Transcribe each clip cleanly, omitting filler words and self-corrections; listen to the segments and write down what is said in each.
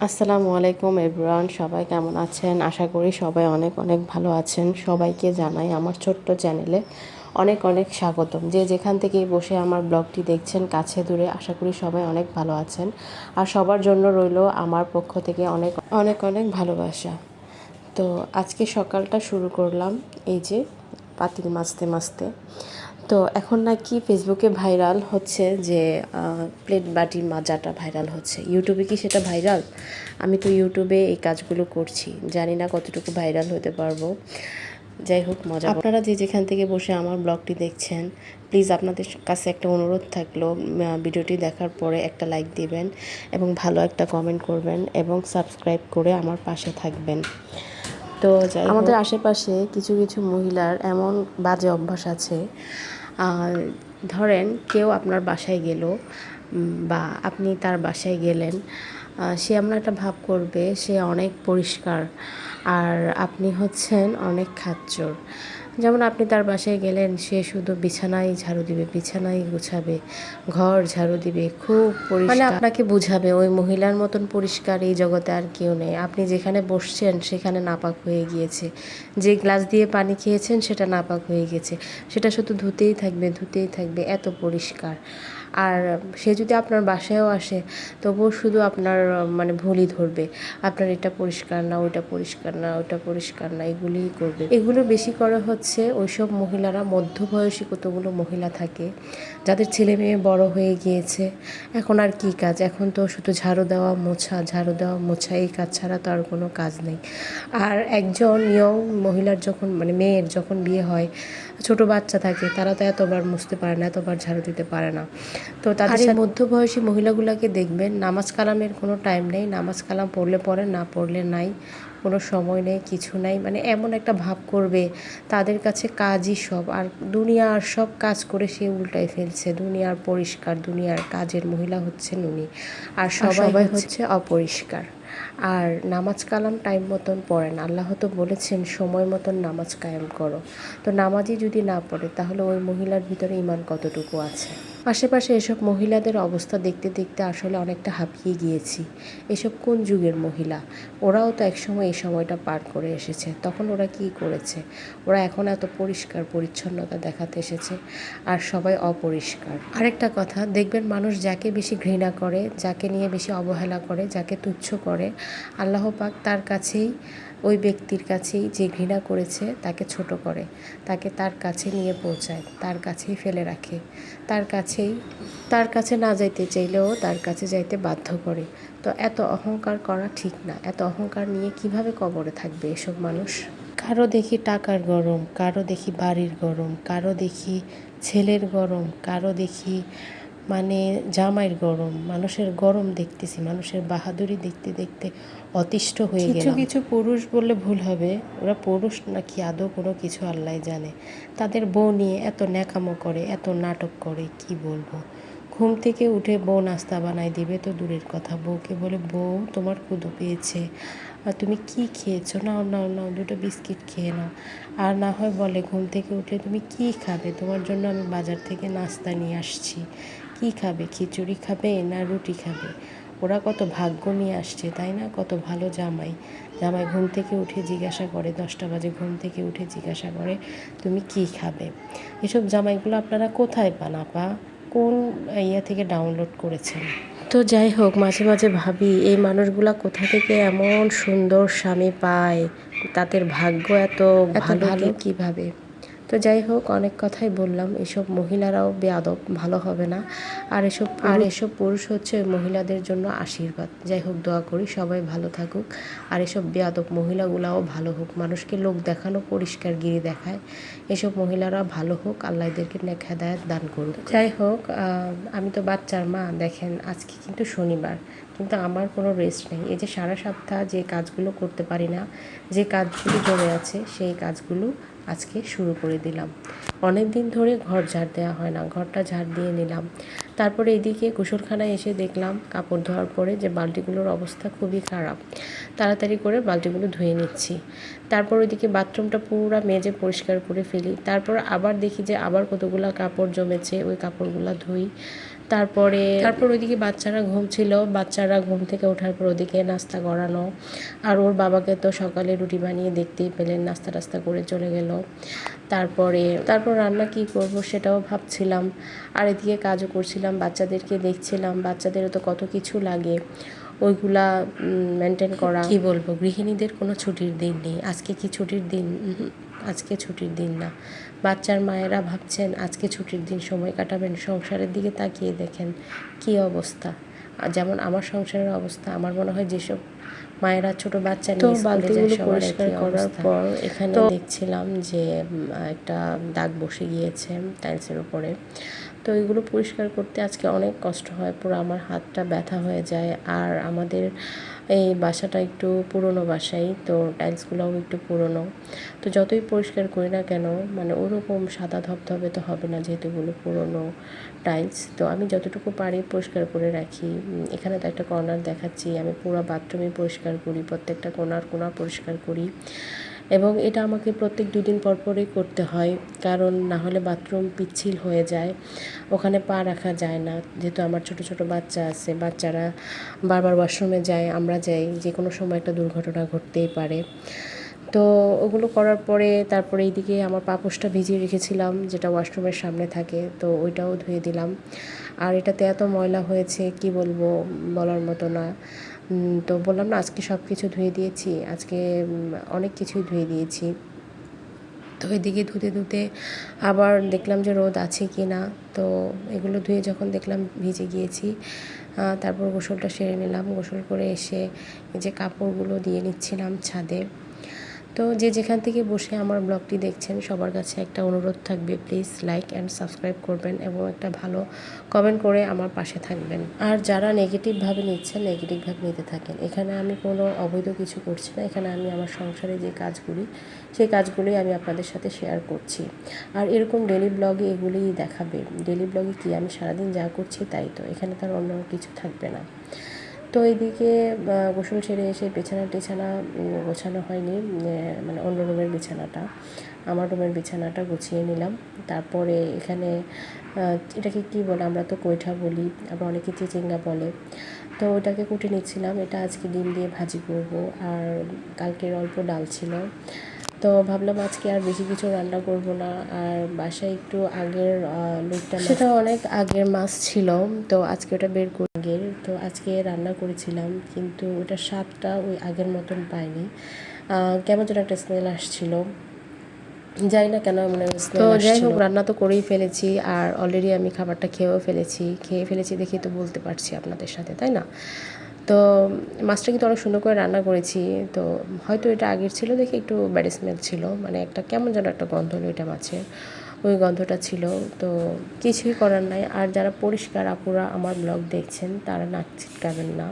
আসসালামু আলাইকুম এভরিওয়ান, সবাই কেমন আছেন? আশা করি সবাই অনেক অনেক ভালো আছেন। সবাইকে জানাই আমার ছোট্ট চ্যানেলে অনেক অনেক স্বাগতম। যে যেখান থেকেই বসে আমার ব্লগটি দেখছেন কাছে দূরে, আশা করি সবাই অনেক ভালো আছেন। আর সবার জন্য রইল আমার পক্ষ থেকে অনেক অনেক অনেক ভালোবাসা। তো আজকে সকালটা শুরু করলাম এই যে পাতিল মাজতে মাজতে। তো এখন নাকি ফেসবুকে ভাইরাল হচ্ছে যে প্লেট বাটি মাজাটা ভাইরাল হচ্ছে। ইউটিউবে কি সেটা ভাইরাল? আমি তো ইউটিউবে এই কাজগুলো করছি, জানি না কতটুকু ভাইরাল হতে পারবো। যাই হোক, মজা। আপনারা যে যেখান থেকে বসে আমার ব্লগটি দেখছেন, প্লিজ আপনাদের কাছে একটা অনুরোধ থাকলো, ভিডিওটি দেখার পরে একটা লাইক দিবেন এবং ভালো একটা কমেন্ট করবেন এবং সাবস্ক্রাইব করে আমার পাশে থাকবেন। তো আমাদের আশেপাশে কিছু কিছু মহিলার এমন বাজে অভ্যাস আছে। ধরেন কেউ আপনার বাসায় গেল বা আপনি তার বাসায় গেলেন, সে আপনার একটা ভাব করবে সে অনেক পরিষ্কার আর আপনি হচ্ছেন অনেক খাচ্চর। যেমন আপনি তার বাসায় গেলেন, সে শুধু বিছানায় ঝাড়ু দিবে, বিছানায় গুছাবে, ঘর ঝাড়ু দিবে, খুব পরিষ্কার, মানে আপনাকে বুঝাবে ওই মহিলার মতন পরিষ্কার এই জগতে আর কেউ নেই। আপনি যেখানে বসছেন সেখানে নাপাক হয়ে গিয়েছে, যে গ্লাস দিয়ে পানি খেয়েছেন সেটা নাপাক হয়ে গেছে, সেটা শুধু ধুতেই থাকবে ধুতেই থাকবে, এত পরিষ্কার। আর সে যদি আপনার বাসায়ও আসে তবুও শুধু আপনার মানে ভুলই ধরবে, আপনার এটা পরিষ্কার না, ওইটা পরিষ্কার না, ওইটা পরিষ্কার না, এগুলিই করবে। এগুলো বেশি করে হচ্ছে ওইসব মহিলারা, মধ্যবয়সী কতগুলো মহিলা থাকে যাদের ছেলে মেয়ে বড় হয়ে গিয়েছে। এখন আর কি কাজ, এখন তো শুধু ঝাড়ু দেওয়া মোছা, ঝাড়ু দেওয়া মোছা, এই কাজ ছাড়া তো আর কোনো কাজ নেই। আর একজন ইয়ং মহিলার যখন মানে মেয়ের যখন বিয়ে হয়, ছোট বাচ্চা থাকে, তারা তো এতবার মুছতে পারে না, এতবার ঝাড়ু দিতে পারে না। তো তাদের মধ্যবয়সী মহিলাগুলোকে দেখবেন নামাজ কালামের কোনো টাইম নেই, নামাজ কালাম পড়লে পড়ে, না পড়লে নাই, কোনো সময় নেই, কিছু নাই। মানে এমন একটা ভাব করবে তাদের কাছে কাজই সব, আর দুনিয়ার সব কাজ করে সে উল্টায় ফেলছে। দুনিয়ার পরিষ্কার, দুনিয়ার কাজের মহিলা হচ্ছেন উনি, আর সবাই হচ্ছে অপরিষ্কার। আর নামাজ কালাম টাইম মতন পড়েন, আল্লাহ তো বলেছেন সময় মতন নামাজ কায়েম করো। তো নামাজই যদি না পড়ে তাহলে ওই মহিলার ভিতরে ঈমান কতটুকু আছে? আশেপাশে এসব মহিলাদের অবস্থা দেখতে দেখতে আসলে অনেকটা হাঁপিয়ে গিয়েছি। এসব কোন যুগের মহিলা? ওরাও তো একসময় এই সময়টা পার করে এসেছে, তখন ওরা কি করেছে? ওরা এখন এত পরিষ্কার পরিচ্ছন্নতা দেখাতে এসেছে, আর সবাই অপরিষ্কার। আরেকটা কথা, দেখবেন মানুষ যাকে বেশি ঘৃণা করে, যাকে নিয়ে বেশি অবহেলা করে, যাকে তুচ্ছ করে, আল্লাহ পাক তার কাছেই, ওই ব্যক্তির কাছেই যে ঘৃণা করেছে তাকে ছোট করে, তাকে তার কাছে নিয়ে পৌঁছায়, তার কাছেই ফেলে রাখে, তার কাছে না যাইতে চাইলেও তার কাছে যাইতে বাধ্য করে। তো এত অহংকার করা ঠিক না। এত অহংকার নিয়ে কিভাবে কবরে থাকবে এসব মানুষ? কারো দেখি টাকার গরম, কারো দেখি বাড়ির গরম, কারো দেখি ছেলের গরম, কারো দেখি মানে জামাইয়ের গরম। মানুষের গরম দেখতেছি, মানুষের বাহাদুরি দেখতে দেখতে অতিষ্ঠ হয়ে গেলাম। কিছু কিছু পুরুষ বললে ভুল হবে, ওরা পুরুষ নাকি আদৌ কোনো কিছু আল্লাহ জানে। তাদের বউ নিয়ে এত ন্যাকামো করে, এত নাটক করে, কি বলবো। ঘুম থেকে উঠে বউ নাস্তা বানাই দিবে তো দূরের কথা, বউকে বলে বউ তোমার ক্ষুধা পেয়েছে, আর তুমি কি খেয়েছো, নাও নাও নাও দুটো বিস্কিট খেয়ে নাও। আর না হয় বলে ঘুম থেকে উঠলে তুমি কি খাবে, তোমার জন্য আমি বাজার থেকে নাস্তা নিয়ে আসছি, কি খাবে, খিচুড়ি খাবে না রুটি খাবে? ওরা কত ভাগ্য নিয়ে আসছে তাই না, কত ভালো জামাই। জামাই ঘুম থেকে উঠে জিজ্ঞাসা করে, 10টা বাজে ঘুম থেকে উঠে জিজ্ঞাসা করে তুমি কি খাবে। এসব জামাইগুলো আপনারা কোথায় পান আপা? কোন ইয়া থেকে ডাউনলোড করেছেন? তো যাই হোক, মাঝে মাঝে ভাবি এই মানুষগুলা কোথা থেকে এমন সুন্দর স্বামী পায়, তাদের ভাগ্য এত ভালো কিভাবে? তো যাই হোক, অনেক কথাই বললাম। এসব মহিলারাও বেয়াদব, ভালো হবে না। আর এসব পুরুষ হচ্ছে মহিলাদের জন্য আশীর্বাদ। যাই হোক, দোয়া করি সবাই ভালো থাকুক, আর এসব বেয়াদব মহিলাগুলাও ভালো হোক। মানুষকে লোক দেখানো, পরিষ্কার গিরি দেখায়, এসব মহিলারা ভালো হোক, আল্লাহ এদেরকে নেক হেদায়েত দান করুক। যাই হোক, আমি তো বাচ্চার মা, দেখেন আজকে কিন্তু শনিবার, কিন্তু আমার কোনো রেস্ট নেই। এই যে সারা সপ্তাহ যে কাজগুলো করতে পারি না, যে কাজগুলো জমে আছে, সেই কাজগুলো আজকে শুরু করে দিলাম। অনেক দিন ধরে ঘর ঝাড় দেওয়া হয় না, ঘরটা ঝাড় দিয়ে নিলাম। তারপরে এদিকে গোসলখানায় এসে দেখলাম কাপড় ধোয়ার পরে যে বালতিগুলোর অবস্থা খুবই খারাপ। তাড়াতাড়ি করে বালতিগুলো ধুয়ে নিচ্ছি। তারপর ওইদিকে বাথরুমটা পুরো মেজে পরিষ্কার করে ফেলি। তারপর আবার দেখি যে আবার কতগুলো কাপড় জমেছে, ওই কাপড়গুলো ধুই। তারপর ওইদিকে বাচ্চারা ঘুম ছিল, বাচ্চারা ঘুম থেকে ওঠার পর ওদিকে নাস্তা করানো, আর ওর বাবাকে তো সকালে রুটি বানিয়ে দেখতেই পেলেন, নাস্তা টাস্তা করে চলে গেল। তারপর রান্না কি করব সেটাও ভাবছিলাম, আর এদিকে কাজও করছিলাম, বাচ্চাদেরকে দেখছিলাম, বাচ্চাদেরও তো কত কিছু লাগে, ওইগুলা মেনটেন করা। কি বলবো, গৃহিণীদের কোনো ছুটির দিন নেই। আজকে কি ছুটির দিন? আজকে ছুটির দিন না। বাচ্চার মায়েরা ভাবছেন আজকে ছুটির দিন, সময় কাটাবেন। সংসারের দিকে তাকিয়ে দেখেন কি অবস্থা। যেমন আমার সংসারের অবস্থা, আমার মনে হয় যেসব মায়েরা ছোট বাচ্চা নিয়ে স্কুলে যায় সবার একই অবস্থা। পর এখানে দেখছিলাম যে একটা দাগ বসে গিয়েছে টাইলসের উপরে, তো এগুলো পরিষ্কার করতে আজকে অনেক কষ্ট হয়, পুরো আমার হাতটা ব্যথা হয়ে যায়। আর আমাদের এই বাসাটা একটু পুরনো বাসাই, তো টাইলসগুলোও একটু পুরনো, তো যতই পরিষ্কার করি না কেন মানে ওরকম সাদা ধবধবে তো হবে না, যেহেতু এগুলো পুরনো টাইলস। তো আমি যতটুকু পারি পরিষ্কার করে রাখি। এখানে তো একটা কর্নার দেখাচ্ছি, আমি পুরো বাথরুমে পরিষ্কার করি, প্রত্যেকটা কোণা পরিষ্কার করি, এবং এটা আমাকে প্রত্যেক 2 দিন পর পরই করতে হয়, কারণ না হলে বাথরুম পিচ্ছিল হয়ে যায়, ওখানে পা রাখা যায় না। যেহেতু আমার ছোট ছোট বাচ্চা আছে, বাচ্চারা বারবার ওয়াশরুমে যায়, আমরা যাই, যে কোনো সময় একটা দুর্ঘটনা ঘটতেই পারে। তো ওগুলো করার পরে তারপরে এইদিকে আমার পাপোশটা ভিজিয়ে রেখেছিলাম, যেটা ওয়াশরুমের সামনে থাকে, তো ওইটাও ধুয়ে দিলাম। আর এটাতে এত ময়লা হয়েছে কি বলবো, বলার মতো না। তো বললাম না আজকে সব কিছু ধুয়ে দিয়েছি, আজকে অনেক কিছুই ধুয়ে দিয়েছি। তো এদিকে ধুতে ধুতে আবার দেখলাম যে রোদ আছে কি না, তো এগুলো ধুয়ে যখন দেখলাম ভিজে গিয়েছি, তারপর গোসলটা সেরে নিলাম। গোসল করে এসে এই যে কাপড়গুলো দিয়ে নিচ্ছিলাম ছাদে। তো যে যেখান থেকে বসে আমার ব্লগটি দেখছেন সবার কাছে একটা অনুরোধ থাকবে, প্লিজ লাইক অ্যান্ড সাবস্ক্রাইব করবেন এবং একটা ভালো কমেন্ট করে আমার পাশে থাকবেন। আর যারা নেগেটিভভাবে নিচ্ছেন নেগেটিভভাবে নিতে থাকেন, এখানে আমি কোনো অবৈধ কিছু করছি না, এখানে আমি আমার সংসারে যে কাজগুলি সেই কাজগুলোই আমি আপনাদের সাথে শেয়ার করছি। আর এরকম ডেলি ব্লগে এগুলিই দেখাবে। ডেলি ব্লগে কি আমি সারাদিন যা করছি তাই, তো এখানে তার অন্য কিছু থাকবে না। তো এইদিকে গোসল সেরে এসে বিছানা টিছানা গোছানো হয়নি, মানে অন্য রুমের বিছানাটা, আমার রুমের বিছানাটা গুছিয়ে নিলাম। তারপরে এখানে এটাকে কি বলে, আমরা তো কৈঠা বলি, আবার অনেকে চিচিঙ্গা বলে, তো ওটাকে কুটে নিচ্ছিলাম। এটা আজকে ডিম দিয়ে ভাজি করব, আর কালকের অল্প ডাল ছিল, তো ভাবলাম আজকে আর বেশি কিছু রান্না করব না। আর বাসায় একটু আগের লুকটা, সেটা অনেক আগের মাছ ছিল, তো আজকে ওটা বের করে তো আজকে রান্না করেছিলাম, কিন্তু ওটার স্বাদটা ওই আগের মতন পাইনি, কেমন যেন একটা স্মেল আসছিল, জানি না কেন মানে স্মেল। তো যাই হোক, রান্না তো করেই ফেলেছি, আর অলরেডি আমি খাবারটা খেয়ে ফেলেছি দেখেই তো বলতে পারছি আপনাদের সাথে, তাই না? তো মাছটা কিন্তু অনেক সুন্দর করে রান্না করেছি, তো হয়তো এটা আগের ছিল দেখে একটু ব্যাড স্মেল ছিল, মানে একটা কেমন যেন একটা গন্ধ হলো এটা মাছের, ওই গন্ধটা ছিল, তো কিছুই করার নাই। আর যারা পরিষ্কার আপুরা আমার ব্লগ দেখছেন তারা নাক ছিটকাবেন না,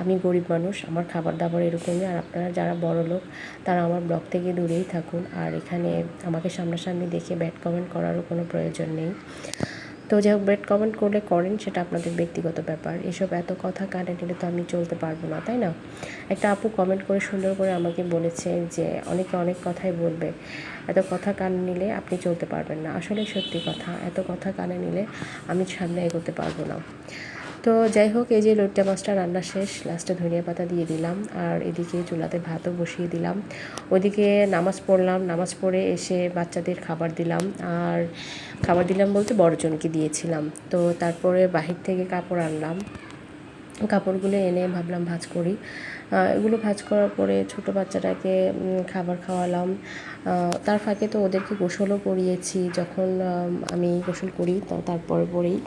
আমি গরিব মানুষ, আমার খাবার দাবার এরকমই। আর আপনারা যারা বড়লোক তারা আমার ব্লগ থেকে দূরেই থাকুন, আর এখানে আমাকে সামনাসামনি দেখে ব্যাড কমেন্ট করারও কোনো প্রয়োজন নেই। তো যাই হোক, ব্যাড কমেন্ট করলে করেন, সেটা আপনাদের ব্যক্তিগত ব্যাপার। এসব এত কথা কানে নিলে তো আমি চলতে পারবো না, তাই না? একটা আপু কমেন্ট করে সুন্দর করে আমাকে বলেছে যে অনেকে অনেক কথাই বলবে, এত কথা কানে নিলে আপনি চলতে পারবেন না। আসলে সত্যি কথা, এত কথা কানে নিলে আমি সামনে এগোতে পারবো না। তো যাই হোক, এই যে লইট্টা মাছটা রান্না শেষ, লাস্টে ধনিয়া পাতা দিয়ে দিলাম, আর এদিকে চুলাতে ভাতও বসিয়ে দিলাম। ওইদিকে নামাজ পড়লাম, নামাজ পড়ে এসে বাচ্চাদের খাবার দিলাম, আর খাবার দিলাম বলতে বড়জনকে দিয়েছিলাম। তো তারপরে বাহির থেকে কাপড় আনলাম, কাপড়গুলো এনে ভাবলাম ভাঁজ করি। এগুলো ভাঁজ করার পরে ছোটো বাচ্চাটাকে খাবার খাওয়ালাম, তার ফাঁকে তো ওদেরকে গোসলও করিয়েছি, যখন আমি গোসল করি তারপরে পরেই।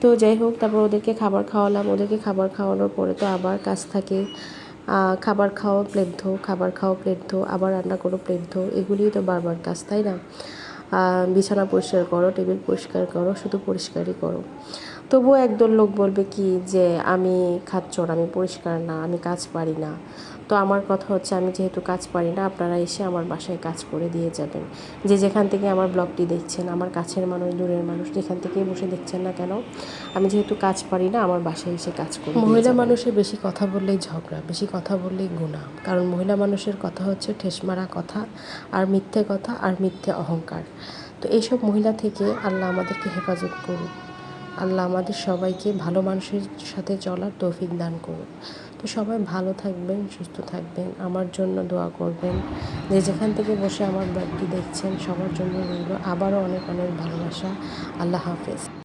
তো যাই হোক, তারপর ওদেরকে খাবার খাওয়ালাম, ওদেরকে খাবার খাওয়ানোর পরে তো আবার কাজ থাকে, খাবার খাও প্লেট ধো, খাবার খাও প্লেট ধো, আবার রান্না করো প্লেট ধো, এগুলিই তো বারবার কাজ, তাই না? বিছানা পরিষ্কার করো, টেবিল পরিষ্কার করো, শুধু পরিষ্কারই করো। তবুও একদল লোক বলবে কি যে আমি খাচ্চর, আমি পরিষ্কার না, আমি কাজ পারি না। তো আমার কথা হচ্ছে, আমি যেহেতু কাজ পারি না, আপনারা এসে আমার বাসায় কাজ করে দিয়ে যাবেন। যে যেখান থেকে আমার ব্লগটি দেখছেন, আমার কাছের মানুষ দূরের মানুষ যেখান থেকেই বসে দেখছেন না কেন, আমি যেহেতু কাজ পারি না, আমার বাসায় এসে কাজ করে। মহিলা মানুষের বেশি কথা বললেই ঝগড়া, বেশি কথা বললেই গুনাহ, কারণ মহিলা মানুষের কথা হচ্ছে ঠেস মারা কথা, আর মিথ্যে কথা, আর মিথ্যে অহংকার। তো এইসব মহিলা থেকে আল্লাহ আমাদেরকে হেফাজত করুন। আল্লাহ আমাদের সবাইকে ভালো মানুষের সাথে চলার তৌফিক দান করুন। তো সবাই ভালো থাকবেন, সুস্থ থাকবেন, আমার জন্য দোয়া করবেন। যে যেখান থেকে বসে আমার ব্লগটি দেখছেন সবার জন্য রইল আবারও অনেক অনেক ভালোবাসা। আল্লাহ হাফেজ।